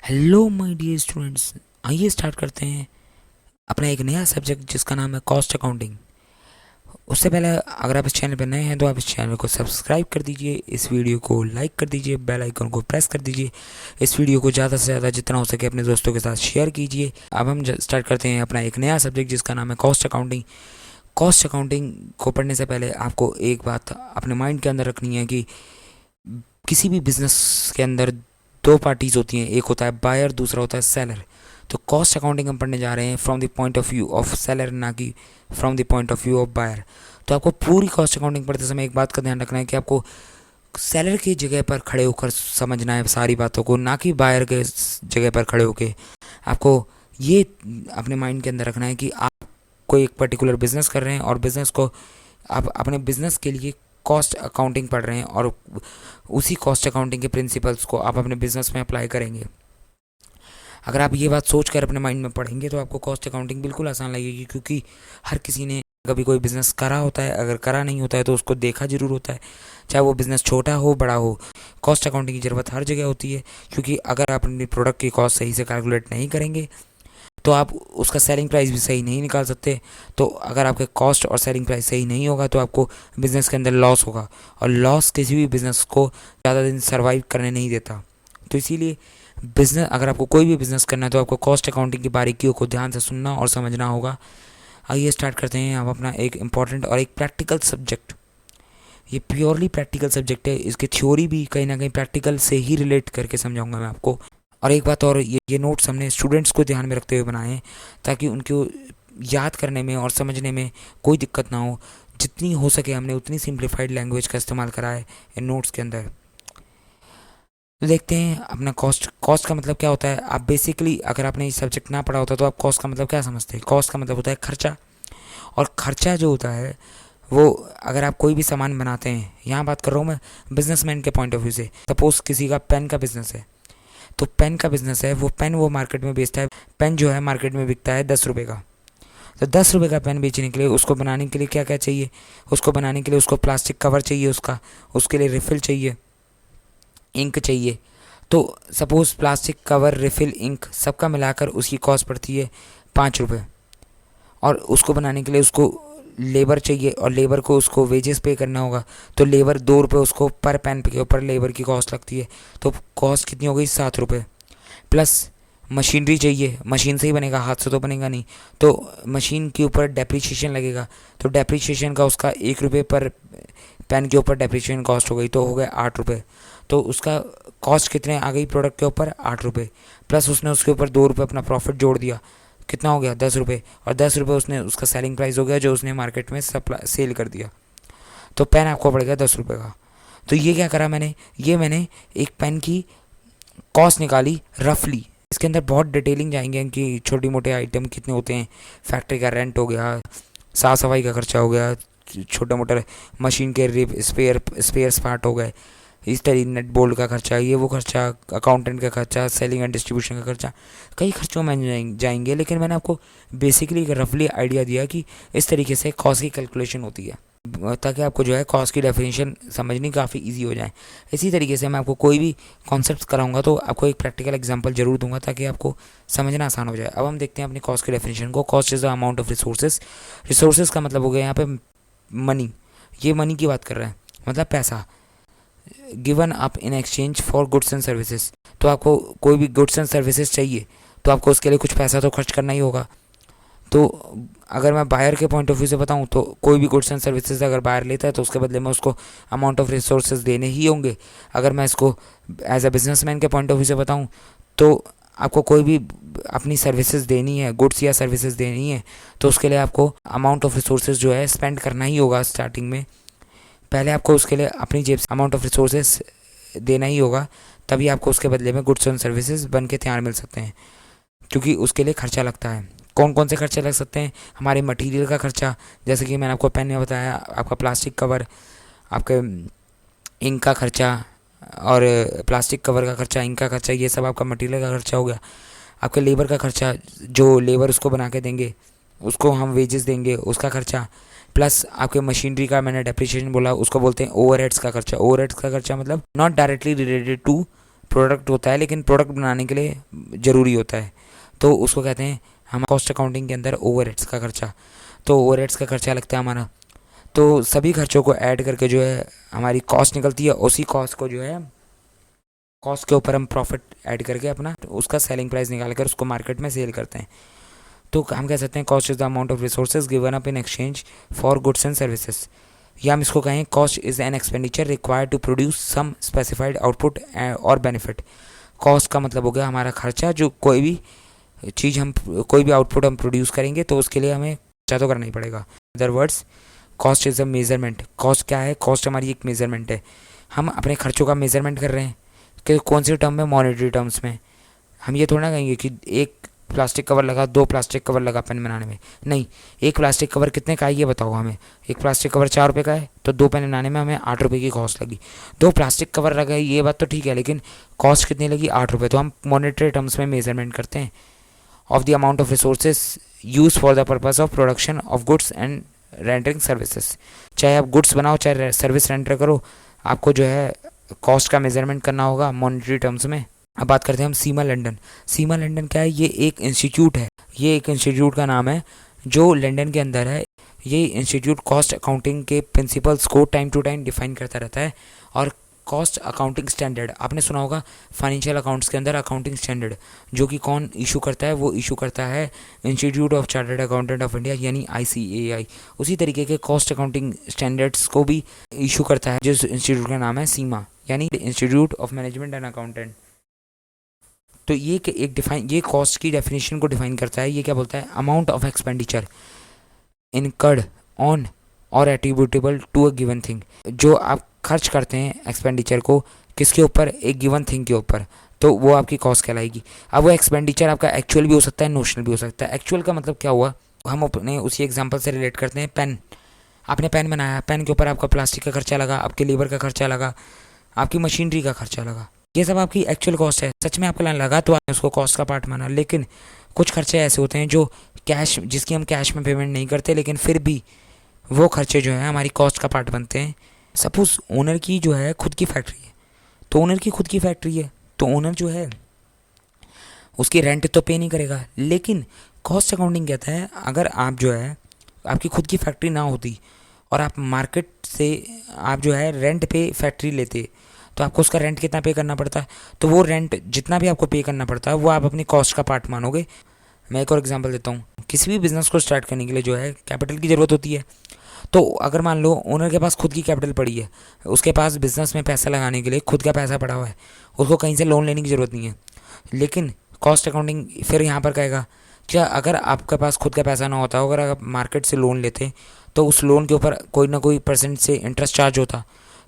Hello my dear students, आइए start करते हैं अपना एक नया सब्जेक्ट जिसका नाम है कॉस्ट अकाउंटिंग। उससे पहले अगर आप इस चैनल पर नए हैं तो आप इस चैनल को सब्सक्राइब कर दीजिए, इस वीडियो को लाइक कर दीजिए, बेल आइकन को प्रेस कर दीजिए, इस वीडियो को ज़्यादा से ज़्यादा जितना हो सके अपने दोस्तों के साथ शेयर कीजिए। अब हम स्टार्ट करते हैं अपना एक नया सब्जेक्ट जिसका नाम है कॉस्ट अकाउंटिंग। कॉस्ट अकाउंटिंग को पढ़ने से पहले आपको एक बात अपने माइंड के अंदर रखनी है कि किसी भी बिजनेस के अंदर दो पार्टीज होती हैं, एक होता है बायर, दूसरा होता है सेलर। तो कॉस्ट अकाउंटिंग हम पढ़ने जा रहे हैं from the point of view of seller, ना कि from the point of view of buyer. तो आपको पूरी कॉस्ट अकाउंटिंग पढ़ते समय एक बात का ध्यान रखना है कि आपको सेलर की जगह पर खड़े होकर समझना है सारी बातों को, ना कि बायर के जगह पर खड़े होकर। आपको ये अपने माइंड के अंदर रखना है कि आप कोई एक पर्टिकुलर बिजनेस कर रहे हैं और बिजनेस को आप अपने बिजनेस के लिए कॉस्ट अकाउंटिंग पढ़ रहे हैं और उसी कॉस्ट अकाउंटिंग के प्रिंसिपल्स को आप अपने बिजनेस में अप्लाई करेंगे। अगर आप ये बात सोच कर अपने माइंड में पढ़ेंगे तो आपको कॉस्ट अकाउंटिंग बिल्कुल आसान लगेगी, क्योंकि हर किसी ने कभी कोई बिज़नेस करा होता है, अगर करा नहीं होता है तो उसको देखा जरूर होता है, चाहे वो बिज़नेस छोटा हो बड़ा हो। कॉस्ट अकाउंटिंग की ज़रूरत हर जगह होती है, क्योंकि अगर आप अपने प्रोडक्ट की कॉस्ट सही से कैलकुलेट नहीं करेंगे तो आप उसका सेलिंग प्राइस भी सही नहीं निकाल सकते। तो अगर आपके कॉस्ट और सेलिंग प्राइस सही नहीं होगा तो आपको बिज़नेस के अंदर लॉस होगा, और लॉस किसी भी बिज़नेस को ज़्यादा दिन सर्वाइव करने नहीं देता। तो इसीलिए बिज़नेस, अगर आपको कोई भी बिज़नेस करना है तो आपको कॉस्ट अकाउंटिंग की बारीकियों को ध्यान से सुनना और समझना होगा। आइए स्टार्ट करते हैं आप अपना एक इम्पॉर्टेंट और एक प्रैक्टिकल सब्जेक्ट। ये प्योरली प्रैक्टिकल सब्जेक्ट है, इसकी थ्योरी भी कहीं ना कहीं प्रैक्टिकल से ही रिलेट करके समझाऊंगा मैं आपको। और एक बात और, ये नोट्स हमने स्टूडेंट्स को ध्यान में रखते हुए बनाए हैं ताकि उनको याद करने में और समझने में कोई दिक्कत ना हो। जितनी हो सके हमने उतनी सिंप्लीफाइड लैंग्वेज का इस्तेमाल करा है इन नोट्स के अंदर। तो देखते हैं अपना कॉस्ट। कॉस्ट का मतलब क्या होता है? आप बेसिकली अगर आपने ये सब्जेक्ट ना पढ़ा होता तो आप कॉस्ट का मतलब क्या समझते हैं? कॉस्ट का मतलब होता है खर्चा। और खर्चा जो होता है वो, अगर आप कोई भी सामान बनाते हैं, यहाँ बात कर रहा हूँ मैं बिजनेसमैन के पॉइंट ऑफ व्यू से। सपोज किसी का पेन का बिजनेस है, तो पेन का बिजनेस है, वो पेन वो मार्केट में बेचता है। पेन जो है मार्केट में बिकता है 10 रुपये का। तो 10 रुपये का पेन बेचने के लिए उसको बनाने के लिए क्या क्या चाहिए? उसको बनाने के लिए उसको प्लास्टिक कवर चाहिए, उसके लिए रिफ़िल चाहिए, इंक चाहिए। तो suppose plastic cover, refill, ink सबका मिलाकर उसकी कॉस्ट पड़ती है 5 रुपये। और उसको बनाने के लिए उसको लेबर चाहिए, और लेबर को उसको वेजेस पे करना होगा। तो लेबर 2 रुपये उसको पर पेन के ऊपर लेबर की कॉस्ट लगती है। तो कॉस्ट कितनी हो गई? 7 रुपये। प्लस मशीनरी चाहिए, मशीन से ही बनेगा, हाथ से तो बनेगा नहीं। तो मशीन के ऊपर डेप्रीशिएशन लगेगा, तो डेप्रीशिएशन का उसका 1 रुपये पर पेन के ऊपर डेप्रीशिएशन कॉस्ट हो गई, तो हो गए 8 रुपये। तो उसका कॉस्ट कितने आ गई प्रोडक्ट के ऊपर? 8 रुपये। प्लस उसने उसके ऊपर 2 रुपये अपना प्रॉफिट जोड़ दिया, कितना हो गया? 10 रुपये। और 10 रुपये उसने उसका सेलिंग प्राइस हो गया जो उसने मार्केट में सप्लाई सेल कर दिया। तो पेन आपको पड़ेगा 10 रुपये का। तो ये क्या करा मैंने? ये मैंने एक पेन की कॉस्ट निकाली रफली। इसके अंदर बहुत डिटेलिंग जाएंगे कि छोटी मोटे आइटम कितने होते हैं, फैक्ट्री का रेंट हो गया, साफ़ सफाई का खर्चा हो गया, छोटा मोटा मशीन के स्पेयर पार्ट हो गए, इस तरह नेट बोल्ट का खर्चा, ये वो खर्चा, अकाउंटेंट का खर्चा, सेलिंग एंड डिस्ट्रीब्यूशन का खर्चा, कई खर्चों में जाएंगे। लेकिन मैंने आपको बेसिकली एक रफली आइडिया दिया कि इस तरीके से कॉस्ट की कैलकुलेशन होती है, ताकि आपको जो है कॉस्ट की डेफिनेशन समझनी काफ़ी इजी हो जाए। इसी तरीके से मैं आपको कोई भी कॉन्सेप्ट कराऊंगा तो आपको एक प्रैक्टिकल एग्जांपल जरूर दूंगा ताकि आपको समझना आसान हो जाए। अब हम देखते हैं अपनी कॉस्ट की डेफिनेशन को। Cost is the amount of resources. Resources का मतलब हो गया यहाँ पे मनी। ये मनी की बात कर रहे हैं, मतलब पैसा। Given up in exchange for goods and services. तो आपको कोई भी गुड्स एंड सर्विसेज चाहिए तो आपको उसके लिए कुछ पैसा तो खर्च करना ही होगा। तो अगर मैं बायर के पॉइंट ऑफ व्यू से बताऊं तो कोई भी गुड्स एंड सर्विसेज अगर बायर लेता है तो उसके बदले में उसको अमाउंट ऑफ रिसोर्सेज देने ही होंगे। अगर मैं इसको एज अ बिजनेसमैन के पॉइंट ऑफ व्यू से बताऊं तो आपको कोई भी अपनी सर्विसेज देनी है, गुड्स या सर्विसेज देनी है, तो उसके लिए आपको अमाउंट ऑफ रिसोर्सेज जो है स्पेंड करना ही होगा। स्टार्टिंग में पहले आपको उसके लिए अपनी जेब से अमाउंट ऑफ रिसोर्सेज देना ही होगा, तभी आपको उसके बदले में गुड्स एंड सर्विसेज बन के तैयार मिल सकते हैं, क्योंकि उसके लिए खर्चा लगता है। कौन कौन से खर्चे लग सकते हैं? हमारे मटेरियल का खर्चा, जैसे कि मैंने आपको पेन में बताया, आपका प्लास्टिक कवर, आपके इंक का खर्चा, और प्लास्टिक कवर का खर्चा, इंक का खर्चा, ये सब आपका मटेरियल का खर्चा हो गया। आपके लेबर का खर्चा, जो लेबर उसको बना के देंगे उसको हम वेजेस देंगे, उसका खर्चा। प्लस आपके मशीनरी का मैंने डेप्रिसिएशन बोला, उसको बोलते हैं ओवरहेड्स का खर्चा। ओवरहेड्स का खर्चा मतलब not directly related to product होता है, लेकिन प्रोडक्ट बनाने के लिए ज़रूरी होता है, तो उसको कहते हैं हम कॉस्ट अकाउंटिंग के अंदर ओवरहेड्स का खर्चा। तो ओवरहेड्स का खर्चा लगता है हमारा, तो सभी खर्चों को ऐड करके जो है हमारी कॉस्ट निकलती है। उसी कॉस्ट को जो है कॉस्ट के ऊपर हम प्रॉफिट ऐड करके अपना उसका सेलिंग प्राइस निकाल कर उसको मार्केट में सेल करते हैं। तो हम कह सकते हैं cost is the amount of resources given up in exchange for goods and services, या हम इसको कहें cost is an expenditure required to produce some specified output और बेनिफिट। कॉस्ट का मतलब हो गया हमारा खर्चा, जो कोई भी चीज़ हम कोई भी आउटपुट हम प्रोड्यूस करेंगे तो उसके लिए हमें खर्चा तो करना ही पड़ेगा। Other words, cost is a measurement. Cost क्या है? कॉस्ट हमारी एक मेजरमेंट है। हम अपने खर्चों का मेजरमेंट कर रहे हैं कि कौन से टर्म में, मॉनेटरी टर्म्स में। हम ये थोड़ा ना कहेंगे कि एक प्लास्टिक कवर लगा, 2 प्लास्टिक कवर लगा पेन बनाने में, नहीं। एक प्लास्टिक कवर कितने का है ये बताओ हमें। एक प्लास्टिक कवर 4 रुपये का है, तो 2 पेन बनाने में हमें 8 रुपये की कॉस्ट लगी। 2 प्लास्टिक कवर लगे, ये बात तो ठीक है, लेकिन कॉस्ट कितनी लगी? 8 रुपये। तो हम मॉनेटरी टर्म्स में मेजरमेंट करते हैं of the amount of resources use for the purpose of production of goods and rendering services. चाहे आप गुड्स बनाओ चाहे सर्विस रेंडर करो, आपको जो है कॉस्ट का मेजरमेंट करना होगा मॉनेटरी टर्म्स में। अब बात करते हैं हम सीमा लंदन। सीमा लंदन क्या है? ये एक इंस्टीट्यूट है, ये एक इंस्टीट्यूट का नाम है जो लंदन के अंदर है। ये इंस्टीट्यूट कॉस्ट अकाउंटिंग के प्रिंसिपल्स को टाइम टू टाइम डिफाइन करता रहता है। और कॉस्ट अकाउंटिंग स्टैंडर्ड आपने सुना होगा, फाइनेंशियल अकाउंट्स के अंदर अकाउंटिंग स्टैंडर्ड जो कि कौन इशू करता है? वो इशू करता है institute of chartered accountant of India, यानी ICAI। उसी तरीके के कॉस्ट अकाउंटिंग स्टैंडर्ड्स को भी इशू करता है जिस इंस्टीट्यूट का नाम है सीमा, यानी institute of management and accountant. तो ये कॉस्ट की डेफिनेशन को डिफाइन करता है। ये क्या बोलता है? Amount of expenditure incurred on और attributable to a given thing. जो आप खर्च करते हैं एक्सपेंडिचर को किसके ऊपर? एक गिवन थिंग के ऊपर, तो वो आपकी कॉस्ट कहलाएगी। अब वो एक्सपेंडिचर आपका एक्चुअल भी हो सकता है, नोशनल भी हो सकता है। एक्चुअल का मतलब क्या हुआ? हम अपने उसी एग्जांपल से रिलेट करते हैं। पेन, आपने पेन बनाया, पेन के ऊपर आपका प्लास्टिक का खर्चा लगा, आपके लेबर का खर्चा लगा, आपकी मशीनरी का खर्चा लगा, ये सब आपकी एक्चुअल कॉस्ट है। सच में आपको लगा तो आपने उसको कॉस्ट का पार्ट माना, लेकिन कुछ खर्चे ऐसे होते हैं जो कैश, जिसकी हम कैश में पेमेंट नहीं करते, लेकिन फिर भी वो खर्चे जो है हमारी कॉस्ट का पार्ट बनते हैं। सपोज ओनर की जो है खुद की फैक्ट्री है, तो ओनर की खुद की फैक्ट्री है, तो ओनर जो है उसकी रेंट तो पे नहीं करेगा। लेकिन कॉस्ट अकाउंटिंग कहता है अगर आप जो है आपकी खुद की फैक्ट्री ना होती और आप मार्केट से आप जो है रेंट पे फैक्ट्री लेते, तो आपको उसका रेंट कितना पे करना पड़ता है? तो वो रेंट जितना भी आपको पे करना पड़ता है वो आप अपनी कॉस्ट का पार्ट मानोगे। मैं एक और एग्जांपल देता हूँ। किसी भी बिज़नेस को स्टार्ट करने के लिए जो है कैपिटल की ज़रूरत होती है। तो अगर मान लो ओनर के पास खुद की कैपिटल पड़ी है, उसके पास बिज़नेस में पैसा लगाने के लिए खुद का पैसा पड़ा हुआ है, उसको कहीं से लोन लेने की ज़रूरत नहीं है। लेकिन कॉस्ट अकाउंटिंग फिर यहाँ पर कहेगा क्या अगर आपके पास खुद का पैसा ना होता, अगर आप मार्केट से लोन लेते तो उस लोन के ऊपर कोई ना कोई परसेंट से इंटरेस्ट चार्ज होता।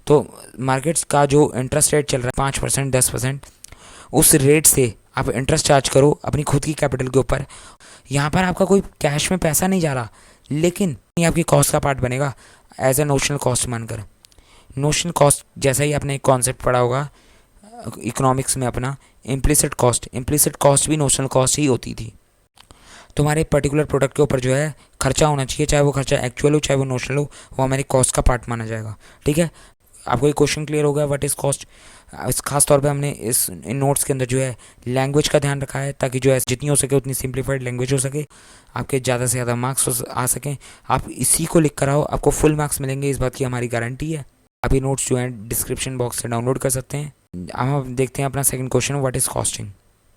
तो मार्केट्स का जो इंटरेस्ट रेट चल रहा है 5%, 10%, उस रेट से आप इंटरेस्ट चार्ज करो अपनी खुद की कैपिटल के ऊपर। यहाँ पर आपका कोई कैश में पैसा नहीं जा रहा, लेकिन ये आपकी कॉस्ट का पार्ट बनेगा एज ए नोशनल कॉस्ट मानकर। नोशनल कॉस्ट जैसा ही आपने एक कॉन्सेप्ट पढ़ा होगा इकोनॉमिक्स में अपना, इम्प्लिसिट कॉस्ट। इम्प्लिसिट कॉस्ट भी नोशनल कॉस्ट ही होती थी। तो हमारे पर्टिकुलर प्रोडक्ट के ऊपर जो है खर्चा होना चाहिए, चाहे वो खर्चा एक्चुअल हो चाहे वो नोशनल हो, वो हमारी कॉस्ट का पार्ट माना जाएगा। ठीक है, आपको ये क्वेश्चन क्लियर हो गया व्हाट इज़ कॉस्ट। इस खास तौर पे हमने इन नोट्स के अंदर जो है लैंग्वेज का ध्यान रखा है, ताकि जो है जितनी हो सके उतनी सिंप्लीफाइड लैंग्वेज हो सके, आपके ज़्यादा से ज़्यादा मार्क्स आ सकें। आप इसी को लिख कर आओ, आपको फुल मार्क्स मिलेंगे, इस बात की हमारी गारंटी है। आप ये नोट्स जो हैं डिस्क्रिप्शन बॉक्स से डाउनलोड कर सकते हैं। हम देखते हैं अपना second question, what is costing.